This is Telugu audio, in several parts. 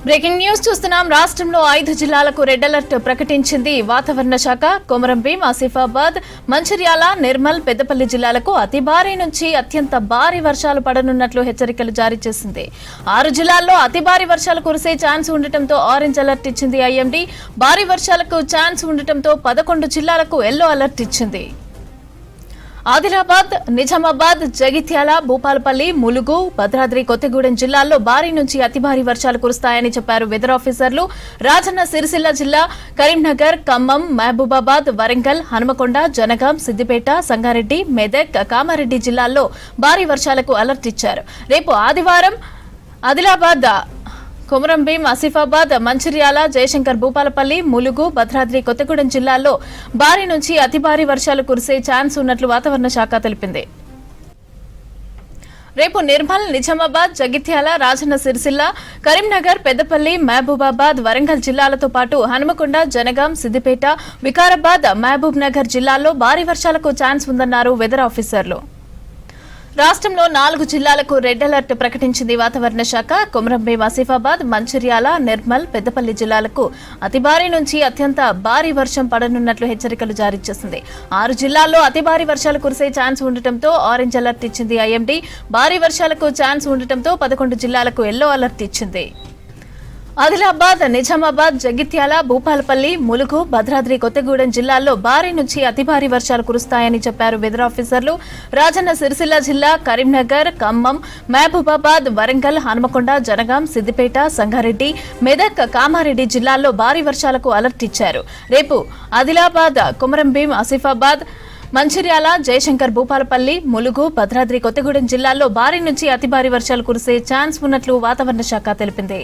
బ్రేకింగ్ న్యూస్ చూస్తున్నాం. రాష్ట్రంలో 5 జిల్లాలకు రెడ్ అలర్ట్ ప్రకటించింది వాతావరణ శాఖ. కొమరంభీం, ఆసిఫాబాద్, మంచిర్యాల, నిర్మల్, పెద్దపల్లి జిల్లాలకు అతి భారీ నుంచి అత్యంత భారీ వర్షాలు పడనున్నట్లు హెచ్చరికలు జారీ చేసింది. 6 జిల్లాల్లో అతి భారీ వర్షాలు కురిసే ఛాన్స్ ఉండటంతో ఆరెంజ్ అలర్ట్ ఇచ్చింది ఐఎండీ. భారీ వర్షాలకు ఛాన్స్ ఉండటంతో 11 జిల్లాలకు ఎల్లో అలర్ట్ ఇచ్చింది. ఆదిలాబాద్, నిజామాబాద్, జగిత్యాల, భూపాలపల్లి, ములుగు, భద్రాద్రి కొత్తగూడెం జిల్లాల్లో భారీ నుంచి అతి భారీ వర్షాలు కురుస్తాయని చెప్పారు వెదర్ ఆఫీసర్లు. రాజన్న సిరిసిల్ల జిల్లా, కరీంనగర్, ఖమ్మం, మహబూబాబాద్, వరంగల్, హనుమకొండ, జనగాం, సిద్దిపేట, సంగారెడ్డి, మెదక్, కామారెడ్డి జిల్లాల్లో భారీ వర్షాలకు అలర్ట్ ఇచ్చారు. రేపు ఆదివారం ఆదిలాబాద్, కొమరంభీం, ఆసిఫాబాద్, మంచిర్యాల, జయశంకర్, భూపాలపల్లి, ములుగు, భద్రాద్రి కొత్తగూడెం జిల్లాల్లో భారీ నుంచి అతి భారీ వర్షాలు కురిసే ఛాన్స్ ఉన్నట్లు వాతావరణ శాఖ తెలిపింది. రేపు నిర్మల్, నిజామాబాద్, జగిత్యాల, రాజన్న సిరిసిల్ల, కరీంనగర్, పెద్దపల్లి, మహబూబాబాద్, వరంగల్ జిల్లాలతో పాటు హనుమకొండ, జనగాం, సిద్దిపేట, వికారాబాద్, మహబూబ్ నగర్ జిల్లాల్లో భారీ వర్షాలకు ఛాన్స్ ఉందన్నారు వెదర్ ఆఫీసర్లు. రాష్ట్రంలో 4 జిల్లాలకు రెడ్ అలర్ట్ ప్రకటించింది వాతావరణ శాఖ. కొమరంభీం, ఆసిఫాబాద్, మంచిర్యాల, నిర్మల్, పెద్దపల్లి జిల్లాలకు అతి భారీ నుంచి అత్యంత భారీ వర్షం పడనున్నట్లు హెచ్చరికలు జారీ చేసింది. 6 జిల్లాల్లో అతి భారీ వర్షాలు కురిసే ఛాన్స్ ఉండటంతో ఆరెంజ్ అలర్ట్ ఇచ్చింది ఐఎండీ. భారీ వర్షాలకు ఛాన్స్ ఉండటంతో 11 జిల్లాలకు ఎల్లో అలర్ట్ ఇచ్చింది. ఆదిలాబాద్, నిజామాబాద్, జగిత్యాల, భూపాలపల్లి, ములుగు, భద్రాద్రి కొత్తగూడెం జిల్లాల్లో భారీ నుంచి అతి భారీ వర్షాలు కురుస్తాయని చెప్పారు వెదర్ ఆఫీసర్లు. రాజన్న సిరిసిల్ల జిల్లా, కరీంనగర్, ఖమ్మం, మహబూబాబాద్, వరంగల్, హనుమకొండ, జనగాం, సిద్దిపేట, సంగారెడ్డి, మెదక్, కామారెడ్డి జిల్లాల్లో భారీ వర్షాలకు అలర్ట్ ఇచ్చారు. రేపు ఆదిలాబాద్, కొమరంభీం, ఆసిఫాబాద్, మంచిర్యాల, జయశంకర్, భూపాలపల్లి, ములుగు, భద్రాద్రి కొత్తగూడెం జిల్లాల్లో భారీ నుంచి అతి భారీ వర్షాలు కురిసే ఛాన్స్ ఉన్నట్లు వాతావరణ శాఖ తెలిపింది.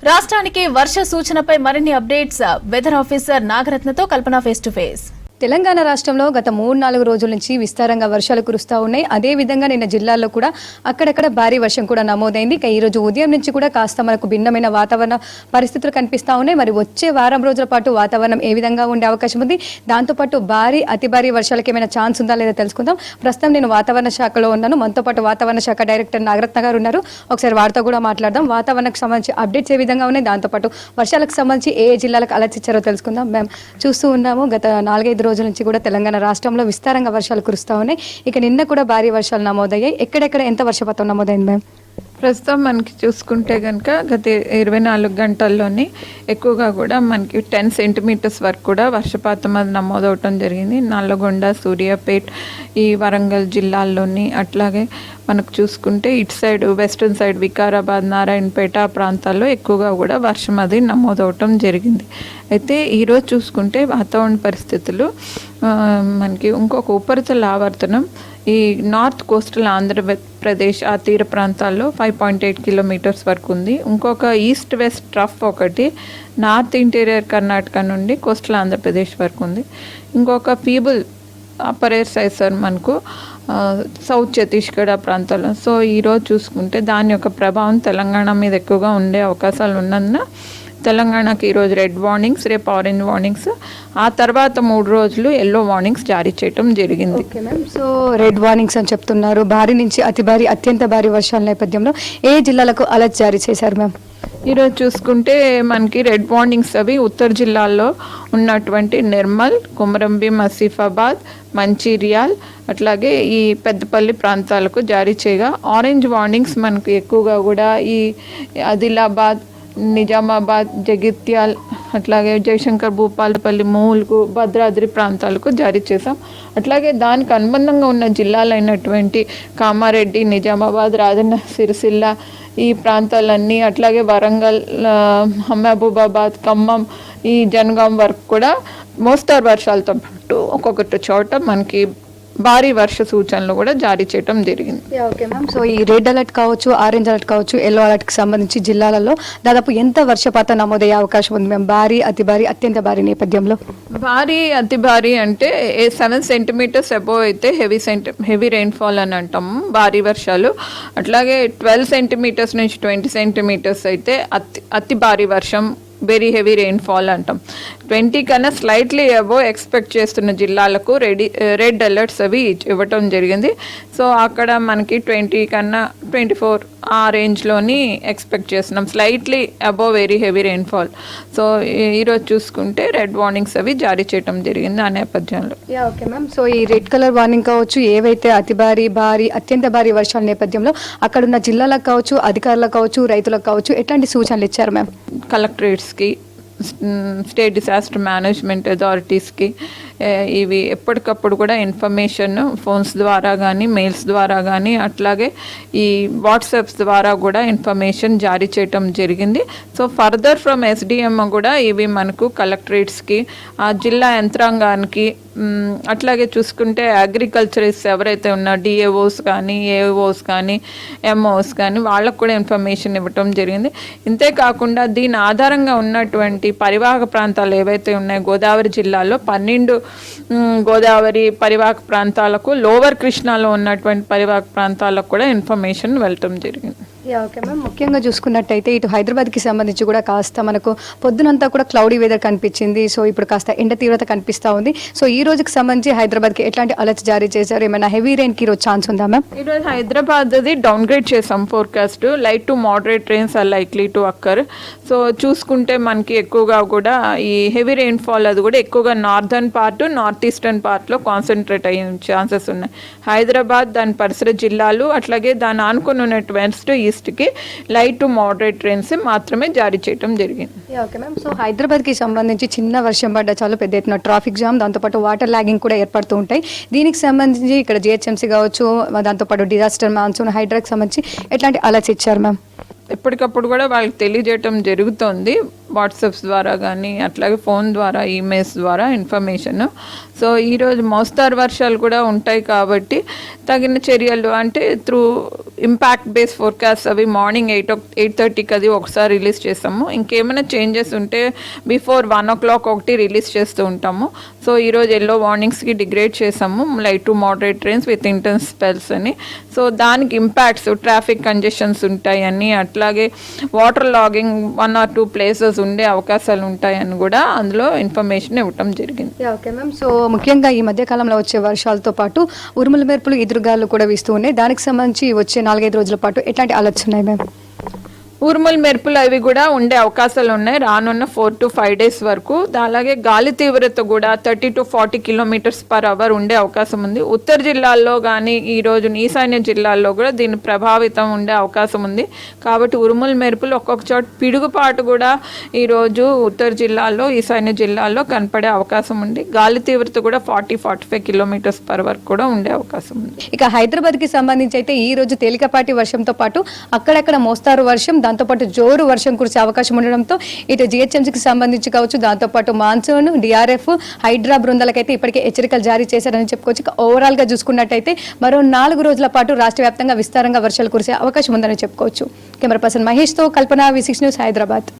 రాష్ట్రానికి వర్ష సూచనపై మరిన్ని అప్డేట్స్ వెదర్ ఆఫీసర్ నాగరత్నతో Kalpana face to face. Telangana రాష్ట్రంలో గత 3-4 రోజుల నుంచి విస్తారంగా వర్షాలు కురుస్తూ ఉన్నాయి. అదేవిధంగా నిన్న జిల్లాల్లో కూడా అక్కడక్కడ భారీ వర్షం కూడా నమోదైంది. ఈ రోజు ఉదయం నుంచి కూడా కాస్త మనకు భిన్నమైన వాతావరణ పరిస్థితులు కనిపిస్తూ ఉన్నాయి. మరి వచ్చే వారం రోజుల పాటు వాతావరణం ఏ విధంగా ఉండే అవకాశం ఉంది, దాంతోపాటు అతి భారీ వర్షాలకు ఏమైనా ఛాన్స్ ఉందా లేదా తెలుసుకుందాం. ప్రస్తుతం నేను వాతావరణ శాఖలో ఉన్నాను. మనతో పాటు వాతావరణ శాఖ డైరెక్టర్ నాగరత్న గారు ఉన్నారు. ఒకసారి వారితో కూడా మాట్లాడదాం. వాతావరణకు సంబంధించి అప్డేట్స్ ఏ విధంగా ఉన్నాయి, దాంతోపాటు వర్షాలకు సంబంధించి ఏ జిల్లాలకు అలర్ట్ ఇచ్చారో తెలుసుకుందాం. మేము చూస్తూ ఉన్నాము గత 4-5 రోజుల నుంచి కూడా తెలంగాణ రాష్ట్రంలో విస్తారంగా వర్షాలు కురుస్తూ ఉన్నాయి. ఇక నిన్న కూడా భారీ వర్షాలు నమోదయ్యాయి. ఎక్కడెక్కడ ఎంత వర్షపాతం నమోదైంది మ్యామ్? ప్రస్తుతం మనకి చూసుకుంటే కనుక గత 24 గంటల్లోనే ఎక్కువగా కూడా మనకి 10 సెంటీమీటర్స్ వరకు కూడా వర్షపాతం అది నమోదవటం జరిగింది. నల్లగొండ, సూర్యాపేట్, ఈ వరంగల్ జిల్లాల్లోని, అట్లాగే మనకు చూసుకుంటే ఇటు side western side Vikarabad, Narayanpet ప్రాంతాల్లో ఎక్కువగా కూడా వర్షం అది నమోదవటం జరిగింది. అయితే ఈరోజు చూసుకుంటే వాతావరణ పరిస్థితులు మనకి ఇంకొక ఉపరితల ఆవర్తనం ఈ నార్త్ కోస్టల్ ఆంధ్రప్రదేశ్ ఆ తీర ప్రాంతాల్లో 5.8 కిలోమీటర్స్ వరకు ఉంది. ఇంకొక ఈస్ట్ వెస్ట్ ట్రఫ్ ఒకటి నార్త్ ఇంటీరియర్ కర్ణాటక నుండి కోస్టల్ ఆంధ్రప్రదేశ్ వరకు ఉంది. ఇంకొక పీబుల్ అప్పర్ ఎయిర్ సైసర్ మనకు సౌత్ ఛత్తీస్గఢ్ ఆ ప్రాంతాల్లో. సో ఈరోజు చూసుకుంటే దాని యొక్క ప్రభావం తెలంగాణ మీద ఎక్కువగా ఉండే అవకాశాలు ఉన్నందున తెలంగాణకి ఈరోజు రెడ్ వార్నింగ్స్, రేపు ఆరెంజ్ వార్నింగ్స్, ఆ తర్వాత 3 రోజులు ఎల్లో వార్నింగ్స్ జారీ చేయడం జరిగింది. Okay ma'am. So red warnings అని చెప్తున్నారు. భారీ నుంచి అతి భారీ, అత్యంత భారీ వర్షాల నేపథ్యంలో ఏ జిల్లాలకు అలర్ట్ జారీ చేశారు మ్యామ్? ఈరోజు చూసుకుంటే మనకి రెడ్ వార్నింగ్స్ అవి ఉత్తర జిల్లాల్లో ఉన్నటువంటి నిర్మల్, కొమరంభీం, ఆసిఫాబాద్, మంచిర్యాల్, అట్లాగే ఈ పెద్దపల్లి ప్రాంతాలకు జారీ చేయగా, ఆరెంజ్ వార్నింగ్స్ మనకు ఎక్కువగా కూడా ఈ ఆదిలాబాద్, నిజామాబాద్, జగిత్యాల్, అట్లాగే జయశంకర్, భూపాలపల్లి, ములుగు, భద్రాద్రి ప్రాంతాలకు జారీ చేశాం. అట్లాగే దానికి అనుబంధంగా ఉన్న జిల్లాలైనటువంటి కామారెడ్డి, నిజామాబాద్, రాజన్న సిరిసిల్ల ఈ ప్రాంతాలన్నీ, అట్లాగే వరంగల్, మహబూబాబాద్, ఖమ్మం, ఈ జనగాం వరకు కూడా మోస్తరు వర్షాలతో పాటు ఒక్కొక్కటి చోట మనకి భారీ వర్ష సూచనలు కూడా జారీ చేయడం జరిగింది. Okay ma'am. సో ఈ రెడ్ అలర్ట్ కావచ్చు, ఆరెంజ్ అలర్ట్ కావచ్చు, ఎల్లో అలర్ట్కి సంబంధించి జిల్లాలలో దాదాపు ఎంత వర్షపాతం నమోదయ్యే అవకాశం ఉంది మ్యామ్? భారీ, అతి భారీ, అత్యంత భారీ నేపథ్యంలో భారీ, అతి భారీ అంటే 7 సెంటీమీటర్స్ అబోవ్ అయితే హెవీ రెయిన్ఫాల్ అని అంటాము, భారీ వర్షాలు. అట్లాగే 12 సెంటీమీటర్స్ నుంచి 20 సెంటీమీటర్స్ అయితే అతి భారీ వర్షం వెరీ హెవీ రెయిన్ఫాల్ అంటాం. 20 కన్నా స్లైట్లీ అబోవ్ ఎక్స్పెక్ట్ చేస్తున్న జిల్లాలకు రెడ్ అలర్ట్స్ అవి ఇవ్వటం జరిగింది. సో అక్కడ మనకి 20 కన్నా 24 ఆ రేంజ్లోని ఎక్స్పెక్ట్ చేస్తున్నాం, slightly above very heavy rainfall. So ఈరోజు చూసుకుంటే రెడ్ వార్నింగ్స్ అవి జారీ చేయడం జరిగింది ఆ నేపథ్యంలో. Okay ma'am. సో ఈ రెడ్ కలర్ వార్నింగ్ కావచ్చు, ఏవైతే అతి భారీ అత్యంత భారీ వర్షాల నేపథ్యంలో అక్కడ ఉన్న జిల్లాలకు కావచ్చు, అధికారులకు కావచ్చు, రైతులకు కావచ్చు ఎట్లాంటి సూచనలు ఇచ్చారు మ్యామ్? కలెక్టరేట్స్కి, స్టేట్ డిసాస్టర్ మేనేజ్మెంట్ అథారిటీస్కి ఇవి ఎప్పటికప్పుడు కూడా ఇన్ఫర్మేషన్ ఫోన్స్ ద్వారా కానీ, మెయిల్స్ ద్వారా కానీ, అట్లాగే ఈ వాట్సాప్స్ ద్వారా కూడా ఇన్ఫర్మేషన్ జారీ చేయటం జరిగింది. సో ఫర్దర్ ఫ్రమ్ ఎస్డిఎం కూడా ఇవి మనకు కలెక్టరేట్స్కి, ఆ జిల్లా యంత్రాంగానికి, అట్లాగే చూసుకుంటే అగ్రికల్చరిస్ట్ ఎవరైతే ఉన్నారో డిఏఓస్ కానీ, ఏఓస్ కానీ, ఎంఓస్ కానీ వాళ్ళకు కూడా ఇన్ఫర్మేషన్ ఇవ్వటం జరిగింది. ఇంతేకాకుండా దీని ఆధారంగా ఉన్నటువంటి పరివాహక ప్రాంతాలు ఏవైతే ఉన్నాయో గోదావరి జిల్లాలో 12 గోదావరి పరివాహక ప్రాంతాలకు, లోవర్ కృష్ణాలో ఉన్నటువంటి పరివాహక ప్రాంతాలకు కూడా ఇన్ఫర్మేషన్ వెళ్ళటం జరిగింది. Okay ma'am. ముఖ్యంగా చూసుకున్నట్టయితే ఇటు హైదరాబాద్కి సంబంధించి కూడా కాస్త మనకు పొద్దునంతా కూడా క్లౌడీ వెదర్ కనిపించింది. సో ఇప్పుడు కాస్త ఎండ తీవ్రత కనిపిస్తూ ఉంది. సో ఈ రోజుకి సంబంధించి హైదరాబాద్కి ఎట్లాంటి అలర్ట్స్ జారీ చేశారు? ఏమైనా హెవీ రెయిన్కి ఈరోజు ఛాన్స్ ఉందా మ్యామ్? ఈరోజు హైదరాబాద్ది డౌన్ గ్రేడ్ చేసాం forecast. Light to moderate rains are likely to occur. So చూసుకుంటే మనకి ఎక్కువగా కూడా ఈ హెవీ రెయిన్ఫాల్ అది కూడా ఎక్కువగా నార్దర్న్ పార్ట్, నార్త్ ఈస్టర్న్ పార్ట్లో కాన్సన్ట్రేట్ అయ్యే ఛాన్సెస్ ఉన్నాయి. హైదరాబాద్, దాని పరిసర జిల్లాలు, అట్లాగే దాని ఆనుకుని ఉన్నట్టు వెస్ట్ ఈస్ట్కి లైట్ టు మోడరేట్ రెయిన్స్ మాత్రమే జారీ చేయడం జరిగింది. Okay ma'am. సో హైదరాబాద్కి సంబంధించి చిన్న వర్షం పడ్డ చాలా పెద్ద ఎత్తున ట్రాఫిక్ జామ్, దాంతోపాటు వాటర్ లాగింగ్ కూడా ఏర్పడుతూ ఉంటాయి. దీనికి సంబంధించి ఇక్కడ జిహెచ్ఎంసీ కావచ్చు, దాంతోపాటు డిజాస్టర్ మాన్సూన్, హైడ్రాకి సంబంధించి ఎట్లాంటి అలర్ట్స్ ఇచ్చారు మ్యామ్? ఎప్పటికప్పుడు కూడా వాళ్ళకి తెలియజేయటం జరుగుతుంది, వాట్సాప్స్ ద్వారా కానీ, అట్లాగే ఫోన్ ద్వారా, ఈమెయిల్స్ ద్వారా ఇన్ఫర్మేషన్. సో ఈరోజు మోస్తారు వర్షాలు కూడా ఉంటాయి కాబట్టి తగిన చర్యలు అంటే త్రూ ఇంపాక్ట్ బేస్ ఫోర్కాస్ట్ అవి మార్నింగ్ 8:30కి అది ఒకసారి రిలీజ్ చేస్తాము. ఇంకేమైనా చేంజెస్ ఉంటే బిఫోర్ 1 o'clock ఒకటి రిలీజ్ చేస్తూ ఉంటాము. సో ఈరోజు ఎల్లో వార్నింగ్స్కి డిగ్రేడ్ చేసాము, light to moderate rains with intense spells అని. సో దానికి ఇంపాక్ట్స్, ట్రాఫిక్ కంజెషన్స్ ఉంటాయని, అట్లాగే వాటర్ లాగింగ్ 1 or 2 places ఉండే అవకాశాలు ఉంటాయని కూడా అందులో ఇన్ఫర్మేషన్ ఇవ్వటం జరిగింది. Okay ma'am. సో ముఖ్యంగా ఈ మధ్య కాలంలో వచ్చే వర్షాలతో పాటు ఉరుముల మెరుపులు, ఎదురుగాలు కూడా వీస్తూ ఉన్నాయి. దానికి సంబంధించి వచ్చే 4-5 రోజుల పాటు ఎట్లాంటి అలర్ట్స్ ఉన్నాయి మ్యామ్? ఉరుములు మెరుపులు అవి కూడా ఉండే అవకాశాలు ఉన్నాయి రానున్న 4 to 5 days వరకు. అలాగే గాలి తీవ్రత కూడా 30 to 40 km/h ఉండే అవకాశం ఉంది. ఉత్తర జిల్లాల్లో కానీ, ఈరోజు ఈశాన్య జిల్లాల్లో కూడా దీని ప్రభావితం ఉండే అవకాశం ఉంది. కాబట్టి ఉరుములు మెరుపులు ఒక్కొక్క చోట పిడుగుపాటు కూడా ఈరోజు ఉత్తర జిల్లాల్లో, ఈశాన్య జిల్లాల్లో కనపడే అవకాశం ఉంది. గాలి తీవ్రత కూడా 40-45 km/h కూడా ఉండే అవకాశం ఉంది. ఇక హైదరాబాద్కి సంబంధించి అయితే ఈ రోజు తేలికపాటి వర్షంతో పాటు అక్కడక్కడ మోస్తారు వర్షం, దాంతోపాటు జోరు వర్షం కురిసే అవకాశం ఉండడంతో ఇటు జిహెచ్ఎంసీకి సంబంధించి కావచ్చు, దాంతోపాటు మాన్సూన్, డిఆర్ఎఫ్, హైడ్రా బృందాలకైతే ఇప్పటికే హెచ్చరికలు జారీ చేశారని చెప్పుకోవచ్చు. ఇక ఓవరాల్గా చూసుకున్నట్టయితే మరో 4 రోజుల పాటు రాష్ట్ర వ్యాప్తంగా విస్తారంగా వర్షాలు కురిసే అవకాశం ఉందని చెప్పుకోవచ్చు. కెమెరా పర్సన్ మహేష్తో కల్పన, V6 న్యూస్, హైదరాబాద్.